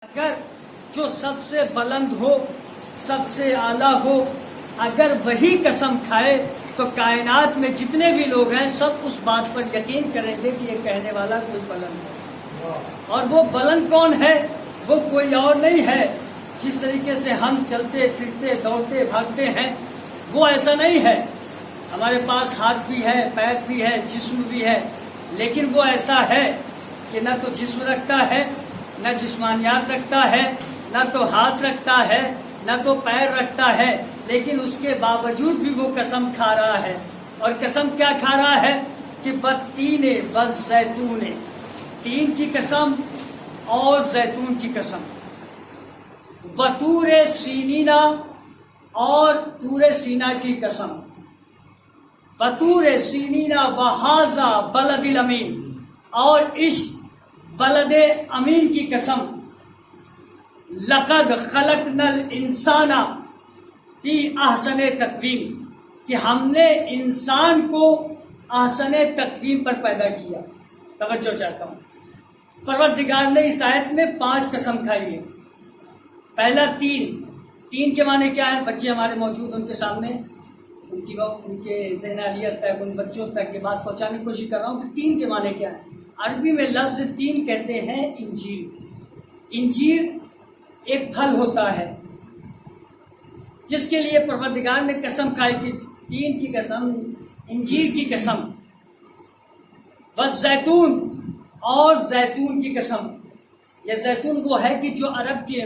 اگر جو سب سے بلند ہو، سب سے اعلیٰ ہو، اگر وہی قسم کھائے تو کائنات میں جتنے بھی لوگ ہیں سب اس بات پر یقین کریں گے کہ یہ کہنے والا کوئی بلند ہے۔ اور وہ بلند کون ہے؟ وہ کوئی اور نہیں ہے۔ جس طریقے سے ہم چلتے پھرتے دوڑتے بھاگتے ہیں وہ ایسا نہیں ہے۔ ہمارے پاس ہاتھ بھی ہے، پیر بھی ہے، جسم بھی ہے، لیکن وہ ایسا ہے کہ نہ تو جسم رکھتا ہے، نہ جسمانیات رکھتا ہے، نہ تو ہاتھ رکھتا ہے، نہ تو پیر رکھتا ہے، لیکن اس کے باوجود بھی وہ قسم کھا رہا ہے۔ اور قسم کیا کھا رہا ہے کہ والتین والزیتون، تین کی قسم اور زیتون کی قسم، وطور سینینا اور طور سینا کی قسم، وطور سینینا وہذا بلد الامین، اور اس بلد امین کی قسم، لقد خلقنا الانسان فی احسن تقویم، کہ ہم نے انسان کو احسن تقویم پر پیدا کیا۔ توجہ چاہتا ہوں، پروردگار نے اس آیت میں 5 قسم کھائی ہے۔ پہلا تین کے معنی کیا ہے؟ بچے ہمارے موجود، ان کے سامنے ان کے ذہن اہلیت تک، ان بچوں تک یہ بات پہنچانے کی کوشش کر رہا ہوں کہ تین کے معنی کیا ہے۔ عربی میں لفظ تین کہتے ہیں انجیر۔ انجیر ایک پھل ہوتا ہے جس کے لیے پروردگار نے قسم کھائی کہ تین کی قسم، انجیر کی قسم، والزیتون، اور زیتون کی قسم۔ یہ زیتون وہ ہے کہ جو عرب کے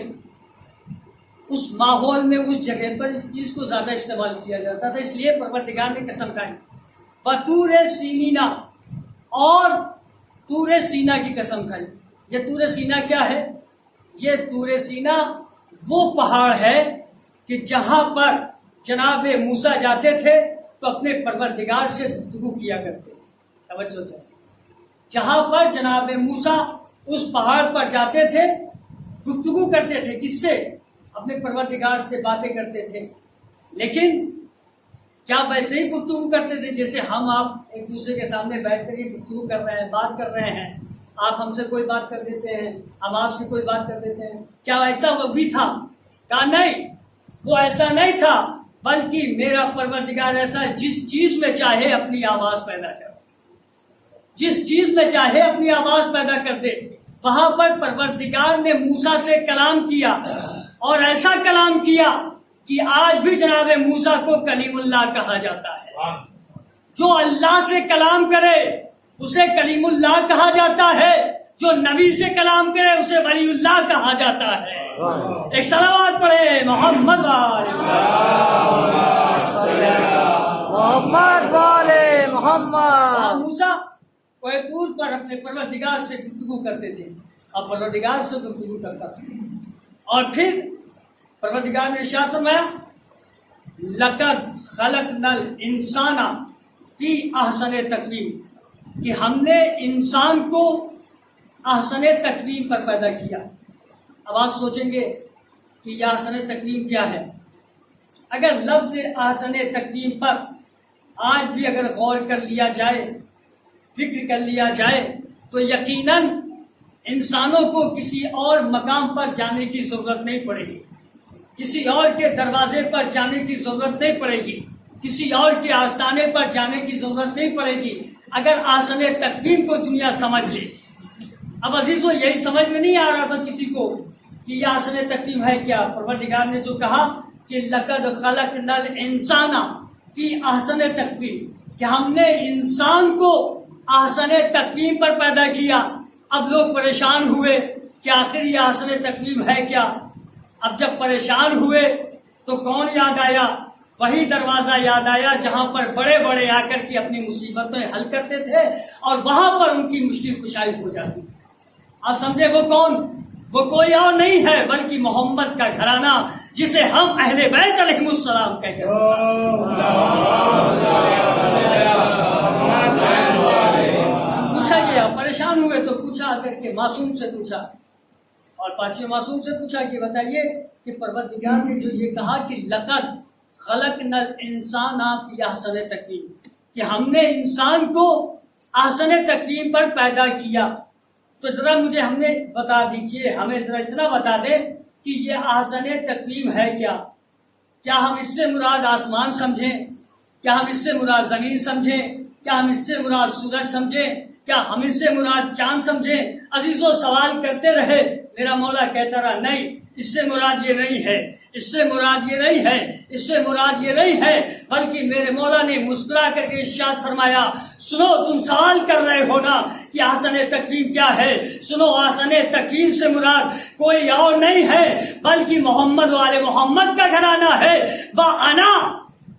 اس ماحول میں، اس جگہ پر اس چیز کو زیادہ استعمال کیا جاتا تھا، اس لیے پروردگار نے قسم کھائی۔ وطور سینینا، اور طور سینا کی قسم کھائی۔ یہ طور سینا کیا ہے؟ یہ طور سینا وہ پہاڑ ہے کہ جہاں پر جناب موسیٰ جاتے تھے تو اپنے پروردگار سے گفتگو کیا کرتے تھے۔ توجہ سے، جہاں پر جناب موسیٰ اس پہاڑ پر جاتے تھے، گفتگو کرتے تھے، کس سے؟ اپنے پروردگار سے باتیں کرتے تھے۔ لیکن کیا ویسے ہی گفتگو کرتے تھے جیسے ہم آپ ایک دوسرے کے سامنے بیٹھ کر یہ گفتگو کر رہے ہیں، بات کر رہے ہیں؟ آپ ہم سے کوئی بات کر دیتے ہیں، ہم آپ سے کوئی بات کر دیتے ہیں، کیا ایسا وہ بھی تھا؟ کہا نہیں، وہ ایسا نہیں تھا، بلکہ میرا پروردگار ایسا ہے جس چیز میں چاہے اپنی آواز پیدا کر، جس چیز میں چاہے اپنی آواز پیدا کر دے۔ وہاں پر پروردگار نے موسیٰ سے کلام کیا، اور ایسا کلام کیا کہ آج بھی جناب موسیٰ کو کلیم اللہ کہا جاتا ہے۔ جو اللہ سے کلام کرے اسے کلیم اللہ کہا جاتا ہے، جو نبی سے کلام کرے اسے ولی اللہ کہا جاتا ہے۔ ایک صلوات پڑھے محمد والے محمد۔ موسیٰ کوہ طور پر اپنے پروردگار سے گفتگو کرتے تھے، اور پروردگار سے گفتگو کرتا تھا، اور پھر پروردگار نے ارشاد فرمایا لقد خلقنا الانسان فی احسن تقویم، کہ ہم نے انسان کو احسن تقویم پر پیدا کیا۔ اب آپ سوچیں گے کہ یہ احسن تقویم کیا ہے؟ اگر لفظ احسن تقویم پر آج بھی اگر غور کر لیا جائے، فکر کر لیا جائے، تو یقیناً انسانوں کو کسی اور مقام پر جانے کی ضرورت نہیں پڑے گی، کسی اور کے دروازے پر جانے کی ضرورت نہیں پڑے گی، کسی اور کے آستانے پر جانے کی ضرورت نہیں پڑے گی، اگر احسن تقویم کو دنیا سمجھ لے۔ اب عزیزو، یہی سمجھ میں نہیں آ رہا تھا کسی کو کہ یہ احسن تقویم ہے کیا۔ پروردگار نے جو کہا کہ لقد خلقنا الانسان فی احسن تقویم، کہ ہم نے انسان کو احسن تقویم پر پیدا کیا۔ اب لوگ پریشان ہوئے کہ آخر یہ احسن تقویم ہے کیا؟ اب جب پریشان ہوئے تو کون یاد آیا؟ وہی دروازہ یاد آیا جہاں پر بڑے بڑے آ کر کے اپنی مصیبتیں حل کرتے تھے، اور وہاں پر ان کی مشکل کشائی ہو جاتی۔ آپ سمجھے وہ کون؟ وہ کوئی اور نہیں ہے بلکہ محمد کا گھرانہ، جسے ہم اہل بیت علیہم السلام کہتے ہیں۔ پوچھا گیا، پریشان ہوئے تو پوچھا آ کر کے، معصوم سے پوچھا، اور پانچویں معصوم سے پوچھا کہ بتائیے کہ پروردگار نے جو یہ کہا کہ لقد خلقنا الانسان فی احسن تقویم، کہ ہم نے انسان کو احسن تقویم پر پیدا کیا، تو ذرا مجھے ہمیں ذرا اتنا بتا دیں کہ یہ احسن تقویم ہے کیا ہم اس سے مراد آسمان سمجھیں؟ کیا ہم اس سے مراد زمین سمجھیں؟ کیا ہم اس سے مراد سورج سمجھیں؟ کیا ہم اس سے مراد چاند سمجھیں؟ عزیزوں سوال کرتے رہے، میرا مولا کہتا رہا نہیں، اس سے مراد یہ نہیں ہے، اس سے مراد یہ نہیں ہے، اس سے مراد یہ نہیں ہے، بلکہ میرے مولا نے مسکرا کر کے ارشاد فرمایا، سنو تم سوال کر رہے ہو نا کہ احسن تقویم کیا ہے، سنو احسن تقویم سے مراد کوئی اور نہیں ہے بلکہ محمد والے محمد کا گھرانہ ہے، وَأَنَا،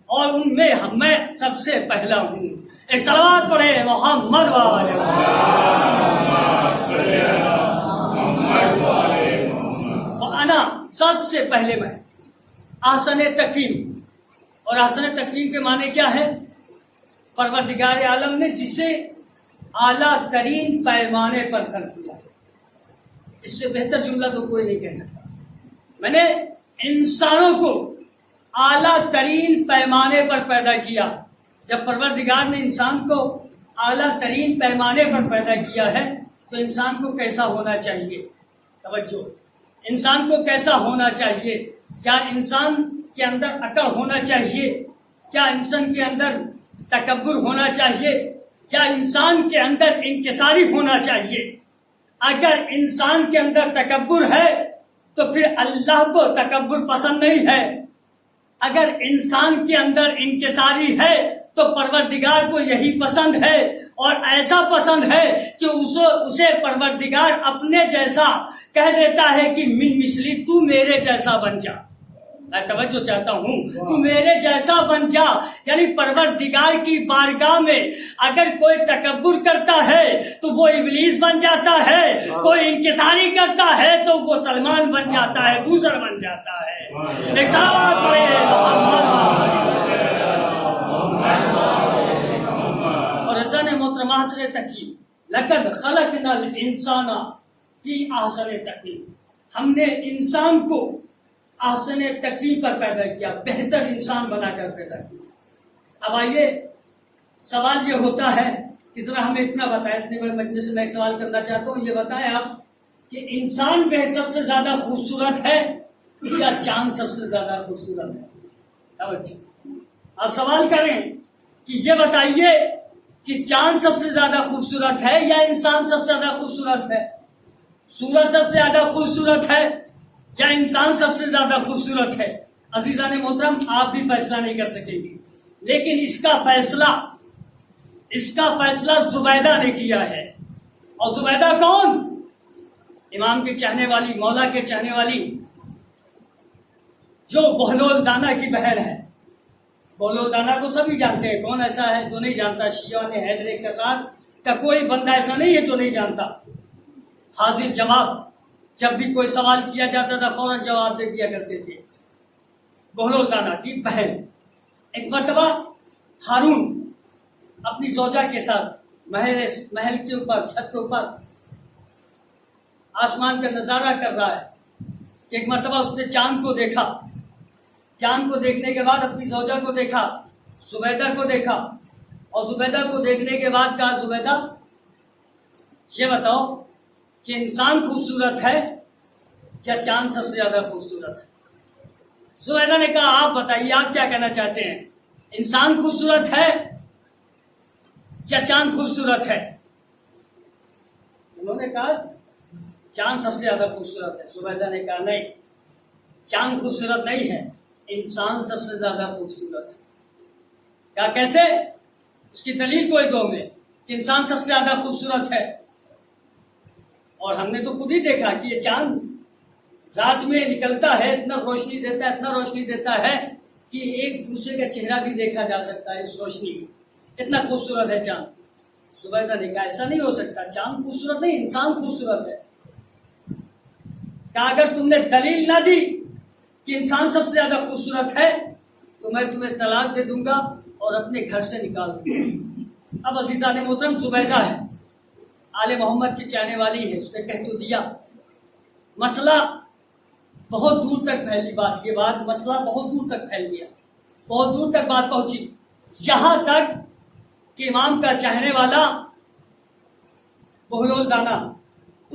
اور ان میں میں سب سے پہلا ہوں۔ ایک صلوات پڑھے محمد والے وَأَنَا، سب سے پہلے میں۔ احسن تقویم، اور احسن تقویم کے معنی کیا ہے؟ پروردگار عالم نے جسے اعلیٰ ترین پیمانے پر خلق کیا، اس سے بہتر جملہ تو کوئی نہیں کہہ سکتا۔ میں نے انسانوں کو اعلیٰ ترین پیمانے پر پیدا کیا۔ جب پروردگار نے انسان کو اعلیٰ ترین پیمانے پر پیدا کیا ہے تو انسان کو کیسا ہونا چاہیے؟ توجہ، انسان کو کیسا ہونا چاہیے؟ کیا انسان کے اندر عقل ہونا چاہیے؟ کیا انسان کے اندر تکبر ہونا چاہیے؟ کیا انسان کے اندر انکساری ہونا چاہیے؟ اگر انسان کے اندر تکبر ہے تو پھر اللہ کو تکبر پسند نہیں ہے۔ اگر انسان کے اندر انکساری ہے تو پروردگار کو یہی پسند ہے، اور ایسا پسند ہے کہ اسے پروردگار اپنے جیسا کہہ دیتا ہے کہ من مثلی، تو میرے جیسا بن جا۔ میں توجہ چاہتا ہوں، تو میرے جیسا بن جا، یعنی پروردگار کی بارگاہ میں اگر کوئی تکبر کرتا ہے تو وہ ابلیس بن جاتا ہے، کوئی انکساری کرتا ہے تو وہ سلمان بن جاتا ہے، بوزر بن جاتا ہے۔ ایک صلوات پڑھے اور حسن محترم احسن تقویم، لقد خلقنا الانسان فی احسن تقویم، ہم نے انسان کو احسن تقویم پر پیدا کیا، بہتر انسان بنا کر پیدا کیا۔ اب آئیے، سوال یہ ہوتا ہے کہ ذرا ہمیں اتنا بتائیں، اتنے بڑے مجلس سے میں ایک سوال کرنا چاہتا ہوں، یہ بتائیں آپ کہ انسان بے سب سے زیادہ خوبصورت ہے یا چاند سب سے زیادہ خوبصورت ہے؟ آپ سوال کریں کہ یہ بتائیے کہ چاند سب سے زیادہ خوبصورت ہے یا انسان سب سے زیادہ خوبصورت ہے؟ سورج سب سے زیادہ خوبصورت ہے یا انسان سب سے زیادہ خوبصورت ہے؟ عزیزان محترم، آپ بھی فیصلہ نہیں کر سکیں گے، لیکن اس کا فیصلہ زبیدہ نے کیا ہے۔ اور زبیدہ کون؟ امام کے چاہنے والی، مولا کے چاہنے والی، جو بہلول دانا کی بہن ہے۔ بہلول دانا کو سبھی جانتے ہیں، کون ایسا ہے جو نہیں جانتا؟ شیعہ نے حیدر کرار کا کوئی بندہ ایسا نہیں ہے جو نہیں جانتا۔ حاضر جواب، جب بھی کوئی سوال کیا جاتا تھا فوراً جواب دے دیا کرتے تھے۔ بہلول دانا کی بہن، ایک مرتبہ ہارون اپنی زوجہ کے ساتھ محل کے اوپر، چھت کے اوپر آسمان کا نظارہ کر رہا ہے کہ ایک مرتبہ اس نے چاند کو دیکھا۔ چاند کو دیکھنے کے بعد اپنی زوجہ کو دیکھا، زبیدہ کو دیکھا، اور زبیدہ کو دیکھنے کے بعد کہا، زبیدہ یہ بتاؤ کہ انسان خوبصورت ہے یا چاند سب سے زیادہ خوبصورت ہے؟ زبیدہ نے کہا آپ بتائیے، آپ کیا کہنا چاہتے ہیں، انسان خوبصورت ہے یا چاند خوبصورت ہے؟ انہوں نے کہا چاند سب سے زیادہ خوبصورت ہے۔ زبیدہ نے کہا نہیں، چاند خوبصورت نہیں ہے، انسان سب سے زیادہ خوبصورت ہے۔ کیا کیسے؟ اس کی دلیل کوئی دو میں کہ انسان سب سے زیادہ خوبصورت ہے، اور ہم نے تو خود ہی دیکھا کہ یہ چاند رات میں نکلتا ہے، اتنا روشنی دیتا ہے کہ ایک دوسرے کا چہرہ بھی دیکھا جا سکتا ہے اس روشنی میں، اتنا خوبصورت ہے چاند۔ زبیدہ نے کہا ایسا نہیں ہو سکتا، چاند خوبصورت نہیں، انسان خوبصورت ہے۔ کہ اگر تم نے دلیل نہ دی کہ انسان سب سے زیادہ خوبصورت ہے تو میں تمہیں طلاق دے دوں گا اور اپنے گھر سے نکال دوں گا۔ اب عزیزان محترم، زبیدہ ہے، آل محمد کی چاہنے والی ہے، اس نے کہہ تو دیا، مسئلہ بہت دور تک پھیلی، مسئلہ بہت دور تک پھیل گیا، بہت دور تک بات پہنچی، یہاں تک کہ امام کا چاہنے والا بہلول دانا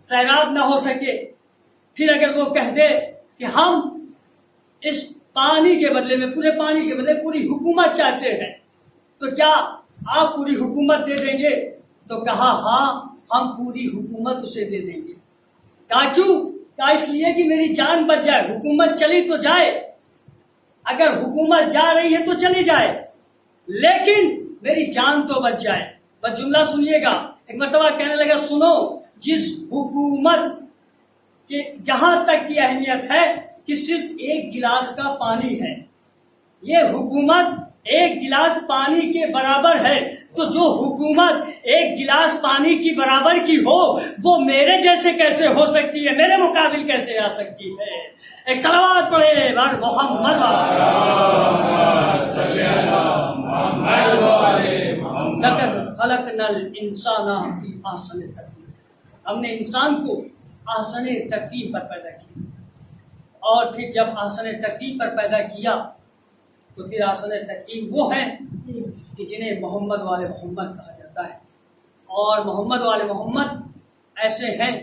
سیراب نہ ہو سکے، پھر اگر وہ کہہ دے کہ ہم اس پانی کے بدلے میں، پورے پانی کے بدلے پوری حکومت چاہتے ہیں، تو کیا آپ پوری حکومت دے دیں گے؟ تو کہا ہاں ہم پوری حکومت اسے دے دیں گے۔ کہا کیوں؟ کہا اس لیے کہ میری جان بچ جائے، حکومت چلی تو جائے، اگر حکومت جا رہی ہے تو چلی جائے، لیکن میری جان تو بچ جائے۔ بس جملہ سنیے گا، ایک مرتبہ کہنے لگا سنو، جس حکومت کے جہاں تک کی اہمیت ہے کہ صرف ایک گلاس کا پانی ہے، یہ حکومت ایک گلاس پانی کے برابر ہے، تو جو حکومت ایک گلاس پانی کی برابر کی ہو وہ میرے جیسے کیسے ہو سکتی ہے، میرے مقابل کیسے آ سکتی ہے؟ ایک صلوات پڑھے بر محمد لقد خلقنا الانسان فی احسن تقویم، ہم نے انسان کو احسن تقویم پر پیدا کیا، اور پھر جب احسن تقویم پر پیدا کیا تو پھر احسن تقویم وہ ہیں کہ جنہیں محمد والے محمد کہا جاتا ہے، اور محمد والے محمد ایسے ہیں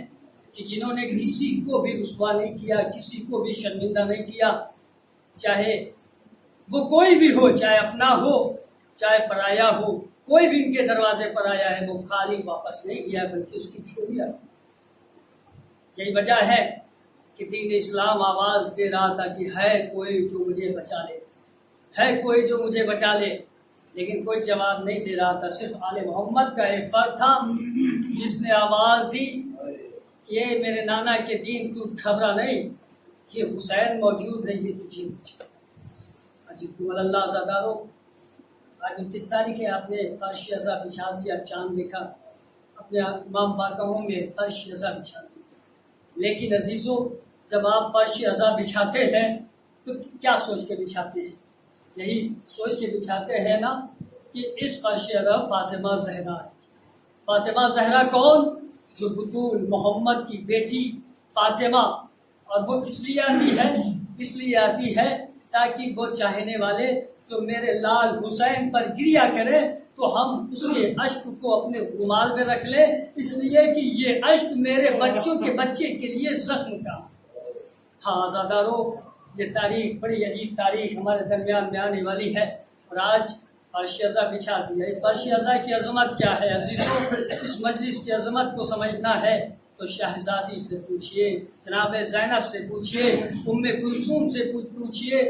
کہ جنہوں نے کسی کو بھی رسوا نہیں کیا، کسی کو بھی شرمندہ نہیں کیا، چاہے وہ کوئی بھی ہو، چاہے اپنا ہو چاہے پرایا ہو، کوئی بھی ان کے دروازے پر آیا ہے وہ خالی واپس نہیں گیا بلکہ اس کی چھوڑیا۔ یہی وجہ ہے کہ دین اسلام آواز دے رہا تھا کہ ہے کوئی جو مجھے بچا لے، ہے کوئی جو مجھے بچا لے، لیکن کوئی جواب نہیں دے رہا تھا۔ صرف آل محمد کا ایک فرد تھا جس نے آواز دی کہ یہ میرے نانا کے دین تو گھبرا نہیں، یہ حسین موجود ہے، یہ تجھے بچا۔ عجیب اللہ زادارو، آج 29 تاریخ ہے، آپ نے فرش ازا بچھا دیا، چاند دیکھا، اپنے امام بارگاہوں میں فرش ازا بچھا دیا، لیکن عزیزوں جب آپ فرش ازا بچھاتے ہیں تو کیا سوچ کے بچھاتے ہیں؟ یہی سوچ کے بچھاتے ہیں نا کہ اس فرش ازا فاطمہ زہرا ہے۔ فاطمہ زہرا کون؟ جو بطول محمد کی بیٹی فاطمہ، اور وہ کس لیے آتی ہے؟ اس لیے آتی ہے تاکہ وہ چاہنے والے جو میرے لال حسین پر گریا کرے تو ہم اس کے اشک کو اپنے رومال میں رکھ لیں، اس لیے کہ یہ اشک میرے بچوں کے بچے کے لیے زخم کا۔ ہاں آزادارو، یہ تاریخ بڑی عجیب تاریخ ہمارے درمیان میں آنے والی ہے، اور آج فرش ازا بچھا دیا۔ اس فرش ازا کی عظمت کیا ہے عزیزوں؟ اس مجلس کی عظمت کو سمجھنا ہے تو شہزادی سے پوچھئے، جناب زینب سے پوچھئے، ام کلثوم سے پوچھئے۔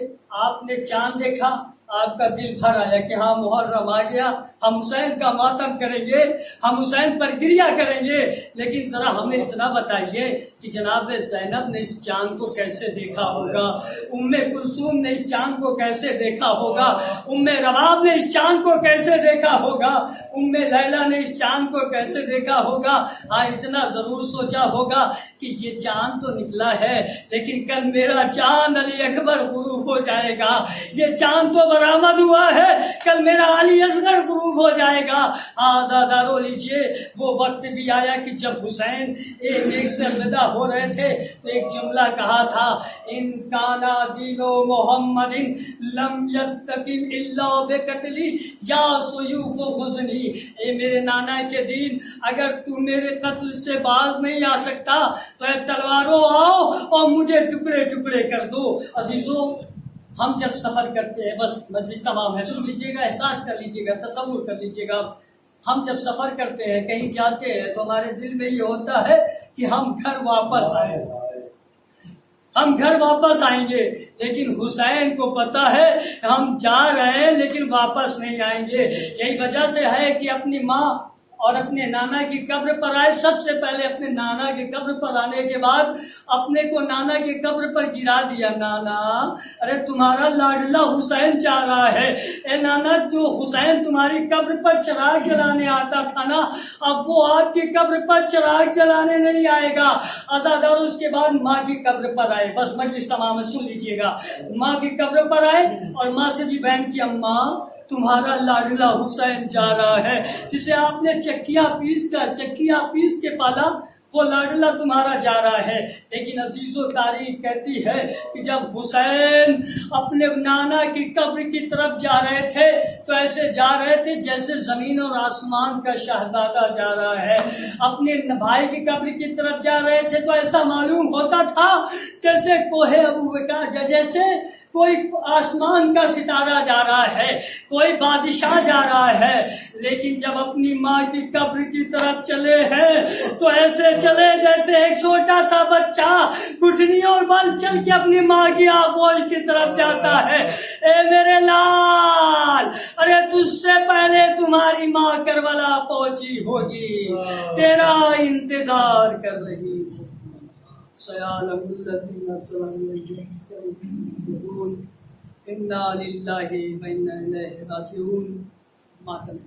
آپ نے چاند دیکھا، آپ کا دل بھر آیا کہ ہاں محرم آ گیا، ہم حسین کا ماتم کریں گے، ہم حسین پر گریا کریں گے، لیکن ذرا ہمیں اتنا بتائیے کہ جناب زینب نے اس چاند کو کیسے دیکھا ہوگا، ام کلثوم نے اس چاند کو کیسے دیکھا ہوگا، ام رباب نے اس چاند کو کیسے دیکھا ہوگا، ام لیلا نے اس چاند کو کیسے دیکھا ہوگا؟ ہاں اتنا ضرور سوچا ہوگا کہ یہ چاند تو نکلا ہے لیکن کل میرا چاند علی اکبر غروب ہو جائے گا، یہ چاند تو برآمد ہوا ہے، کل میرا علی اصغر غروب ہو جائے گا۔ آزادارو لیجئے، وہ وقت بھی آیا کہ جب حسین ایک سے الوداع ہو رہے تھے تو ایک جملہ کہا تھا، ان کانا دین محمد لم یتقم الا بقتلی یا سیوف حزنی، اے میرے نانا کے دین اگر تو میرے قتل سے باز نہیں آ سکتا تو اے تلواروں آؤ اور مجھے ٹکڑے ٹکڑے کر دو۔ عزیزوں ہم جب سفر کرتے ہیں، بس مجلس تمام ہے، سن لیجیے گا، احساس کر لیجیے گا، تصور کر لیجیے گا، ہم جب سفر کرتے ہیں، کہیں جاتے ہیں تو ہمارے دل میں یہ ہوتا ہے کہ ہم گھر واپس آئیں، ہم گھر واپس آئیں گے، لیکن حسین کو پتا ہے ہم جا رہے ہیں لیکن واپس نہیں آئیں گے۔ یہی وجہ سے ہے کہ اپنی ماں اور اپنے نانا کی قبر پر آئے، سب سے پہلے اپنے نانا کی قبر پر آنے کے بعد اپنے کو نانا کی قبر پر گرا دیا، نانا ارے تمہارا لاڈلا حسین جا رہا ہے، اے نانا جو حسین تمہاری قبر پر چراغ جلانے آتا تھا نا، اب وہ آپ کی قبر پر چراغ جلانے نہیں آئے گا۔ آزادار اس کے بعد ماں کی قبر پر آئے، بس مجلس تمام سن لیجیے گا، ماں کی قبر پر آئے اور ماں سے بھی بہن کی، اماں تمہارا لاڈلا حسین جا رہا ہے، جسے آپ نے چکیاں پیس کے پالا، وہ لاڈلا تمہارا جا رہا ہے. لیکن عزیز و تاریخ کہتی ہے کہ جب حسین اپنے نانا کی قبر کی طرف جا رہے تھے تو ایسے جا رہے تھے جیسے زمین اور آسمان کا شہزادہ جا رہا ہے. اپنے بھائی کی قبر کی طرف جا رہے تھے تو ایسا معلوم ہوتا تھا جیسے کوہ ابو کا، جیسے کوئی آسمان کا ستارہ جا رہا ہے، کوئی بادشاہ جا رہا ہے. لیکن جب اپنی ماں کی قبر کی طرف چلے ہیں تو ایسے چلے جیسے ایک چھوٹا سا بچہ گھٹنیوں بل چل کے اپنی ماں کی آغوش کی طرف جاتا ہے. اے میرے لال، ارے تجھ سے پہلے تمہاری ماں کربلا پہنچی ہوگی، تیرا انتظار کر رہی ہے. سیعلم الذین يقولون انا للہ و انا الیہ راجعون. ماتم